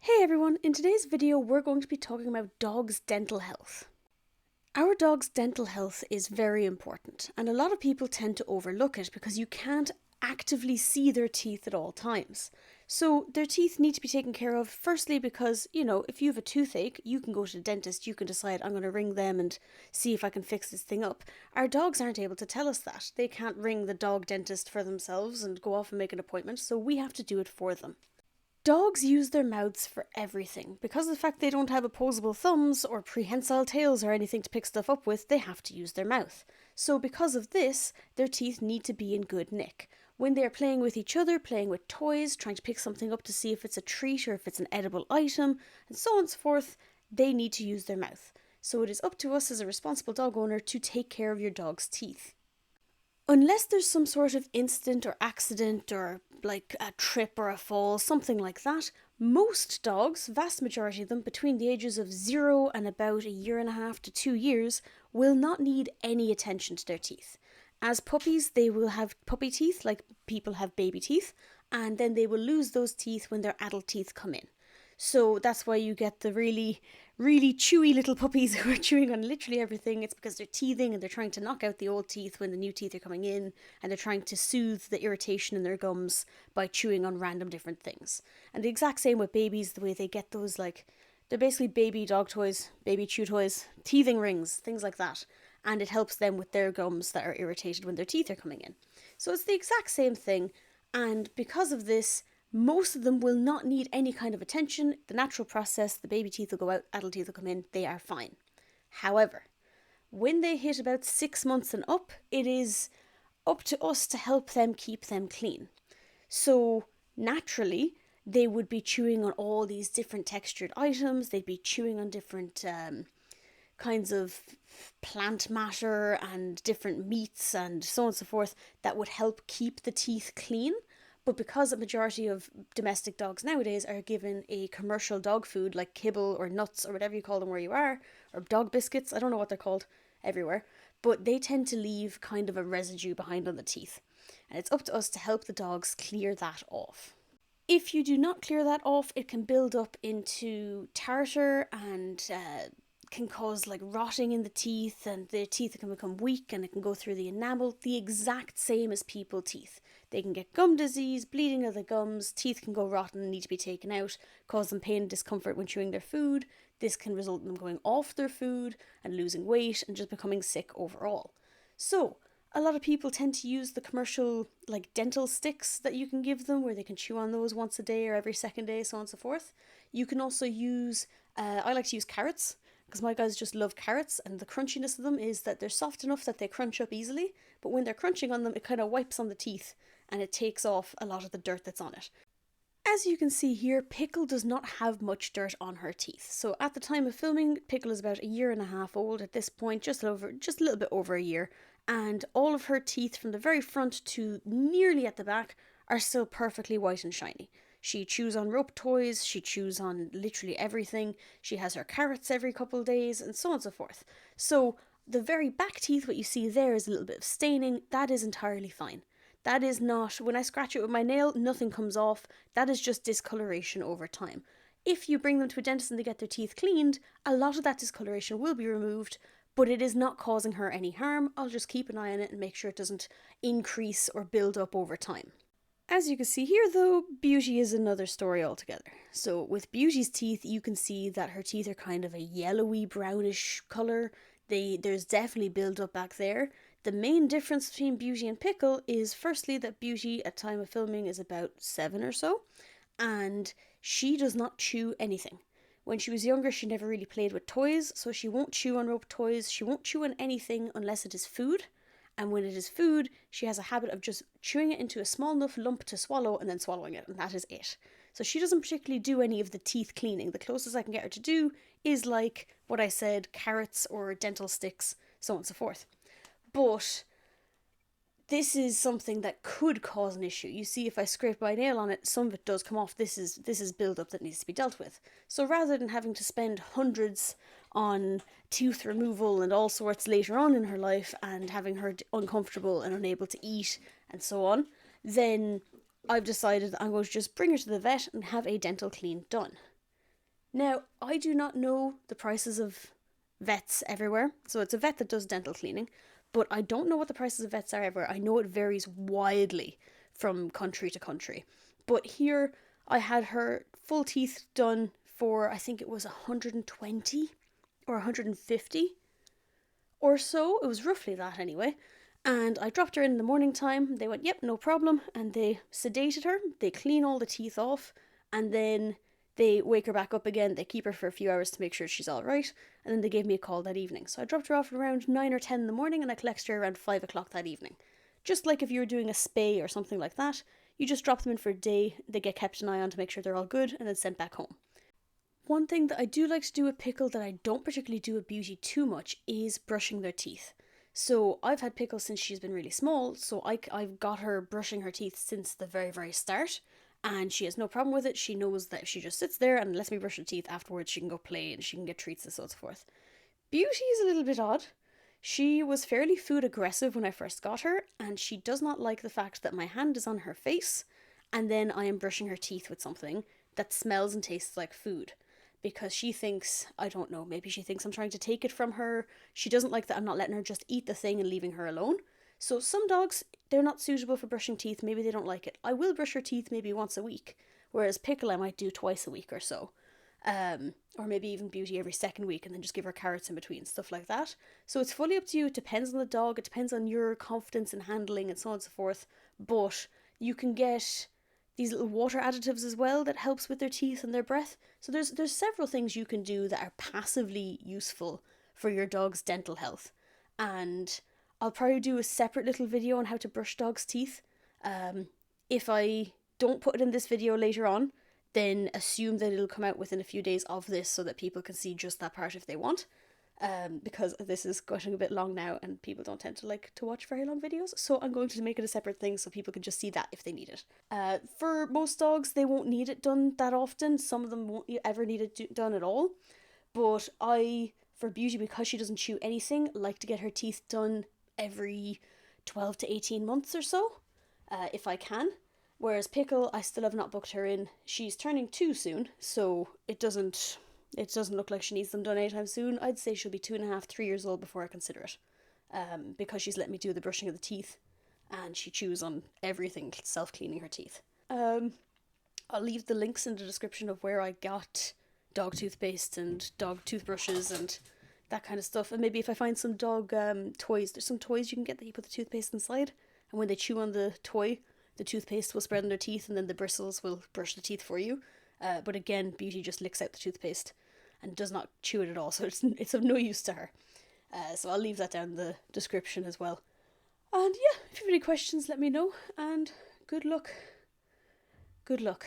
Hey everyone, in today's video we're going to be talking about dogs' dental health. Our dog's dental health is very important, and a lot of people tend to overlook it because you can't actively see their teeth at all times. So their teeth need to be taken care of, firstly because, if you have a toothache, you can go to the dentist, you can decide I'm going to ring them and see if I can fix this thing up. Our dogs aren't able to tell us that. They can't ring the dog dentist for themselves and go off and make an appointment, so we have to do it for them. Dogs use their mouths for everything. Because of the fact they don't have opposable thumbs or prehensile tails or anything to pick stuff up with, they have to use their mouth. So because of this, their teeth need to be in good nick. When they are playing with each other, playing with toys, trying to pick something up to see if it's a treat or if it's an edible item, and so on and so forth, they need to use their mouth. So it is up to us as a responsible dog owner to take care of your dog's teeth. Unless there's some sort of incident or accident or like a trip or a fall, something like that, most dogs, vast majority of them between the ages of 0 and about a year and a half to 2 years, will not need any attention to their teeth. As puppies, they will have puppy teeth like people have baby teeth, and then they will lose those teeth when their adult teeth come in. So that's why you get the really, really chewy little puppies who are chewing on literally everything. It's because they're teething and they're trying to knock out the old teeth when the new teeth are coming in, and they're trying to soothe the irritation in their gums by chewing on random different things. And the exact same with babies, the way they get those, they're basically baby dog toys, baby chew toys, teething rings, things like that. And it helps them with their gums that are irritated when their teeth are coming in. So it's the exact same thing, and because of this, most of them will not need any kind of attention. The natural process, the baby teeth will go out, adult teeth will come in, they are fine. However, when they hit about 6 months and up, it is up to us to help them keep them clean. So naturally, they would be chewing on all these different textured items, they'd be chewing on different kinds of plant matter and different meats and so on and so forth that would help keep the teeth clean. But because a majority of domestic dogs nowadays are given a commercial dog food like kibble or nuts or whatever you call them where you are, or dog biscuits, I don't know what they're called everywhere, but they tend to leave kind of a residue behind on the teeth. And it's up to us to help the dogs clear that off. If you do not clear that off, it can build up into tartar and can cause rotting in the teeth, and the teeth can become weak and it can go through the enamel, the exact same as people's teeth. They can get gum disease, bleeding of the gums, teeth can go rotten and need to be taken out, cause them pain and discomfort when chewing their food. This can result in them going off their food and losing weight and just becoming sick overall. So a lot of people tend to use the commercial dental sticks that you can give them, where they can chew on those once a day or every second day, so on and so forth. You can also use, I like to use carrots, because my guys just love carrots, and the crunchiness of them is that they're soft enough that they crunch up easily, but when they're crunching on them, it kind of wipes on the teeth and it takes off a lot of the dirt that's on it. As you can see here, Pickle does not have much dirt on her teeth. So at the time of filming, Pickle is about a year and a half old at this point, just a little bit over a year, and all of her teeth from the very front to nearly at the back are still perfectly white and shiny. She chews on rope toys, she chews on literally everything, she has her carrots every couple of days, and so on and so forth. So the very back teeth, what you see there is a little bit of staining, that is entirely fine. That is not, when I scratch it with my nail, nothing comes off, that is just discoloration over time. If you bring them to a dentist and they get their teeth cleaned, a lot of that discoloration will be removed, but it is not causing her any harm. I'll just keep an eye on it and make sure it doesn't increase or build up over time. As you can see here though, Beauty is another story altogether. So with Beauty's teeth, you can see that her teeth are kind of a yellowy brownish colour. There's definitely build up back there. The main difference between Beauty and Pickle is firstly that Beauty at time of filming is about 7 or so, and she does not chew anything. When she was younger, she never really played with toys, so she won't chew on rope toys, she won't chew on anything unless it is food. And when it is food, she has a habit of just chewing it into a small enough lump to swallow and then swallowing it, and that is it. So she doesn't particularly do any of the teeth cleaning. The closest I can get her to do is like what I said, carrots or dental sticks, so on and so forth. But this is something that could cause an issue. You see, if I scrape my nail on it, some of it does come off. This is build-up that needs to be dealt with. So rather than having to spend hundreds on tooth removal and all sorts later on in her life and having her uncomfortable and unable to eat and so on, then I've decided that I'm going to just bring her to the vet and have a dental clean done. Now, I do not know the prices of vets everywhere. So it's a vet that does dental cleaning, but I don't know what the prices of vets are everywhere. I know it varies widely from country to country. But here, I had her full teeth done for, I think it was 120 or 150 or so. It was roughly that anyway. And I dropped her in the morning time. They went, yep, no problem. And they sedated her. They clean all the teeth off. And then they wake her back up again. They keep her for a few hours to make sure she's all right. And then they gave me a call that evening. So I dropped her off around 9 or 10 in the morning and I collected her around 5 o'clock that evening. Just like if you were doing a spay or something like that, you just drop them in for a day. They get kept an eye on to make sure they're all good and then sent back home. One thing that I do like to do with Pickle that I don't particularly do with Beauty too much is brushing their teeth. So I've had Pickle since she's been really small, so I've got her brushing her teeth since the very, very start, and she has no problem with it. She knows that if she just sits there and lets me brush her teeth afterwards, she can go play and she can get treats and so forth. Beauty is a little bit odd. She was fairly food aggressive when I first got her, and she does not like the fact that my hand is on her face and then I am brushing her teeth with something that smells and tastes like food. Because she thinks, I don't know, maybe she thinks I'm trying to take it from her. She doesn't like that I'm not letting her just eat the thing and leaving her alone. So some dogs, they're not suitable for brushing teeth. Maybe they don't like it. I will brush her teeth maybe once a week, whereas Pickle I might do twice a week or so. Or maybe even Beauty every second week and then just give her carrots in between, stuff like that. So it's fully up to you. It depends on the dog. It depends on your confidence in handling and so on and so forth. But you can get these little water additives as well that helps with their teeth and their breath. So there's several things you can do that are passively useful for your dog's dental health. And I'll probably do a separate little video on how to brush dogs' teeth. If I don't put it in this video later on, then assume that it'll come out within a few days of this so that people can see just that part if they want. Because this is getting a bit long now and people don't tend to like to watch very long videos, so I'm going to make it a separate thing so people can just see that if they need it. For most dogs, they won't need it done that often. Some of them won't ever need it done at all. But for Beauty, because she doesn't chew anything, like to get her teeth done every 12 to 18 months or so, if I can. Whereas Pickle, I still have not booked her in. She's turning 2 soon, so it doesn't look like she needs them done anytime soon. I'd say she'll be 2.5, 3 years old before I consider it. Because she's let me do the brushing of the teeth and she chews on everything, self-cleaning her teeth. I'll leave the links in the description of where I got dog toothpaste and dog toothbrushes and that kind of stuff. And maybe if I find some dog toys, there's some toys you can get that you put the toothpaste inside, and when they chew on the toy, the toothpaste will spread on their teeth and then the bristles will brush the teeth for you. But again, Beauty just licks out the toothpaste and does not chew it at all, so it's of no use to her. So I'll leave that down in the description as well. And yeah, if you have any questions, let me know, and good luck. Good luck.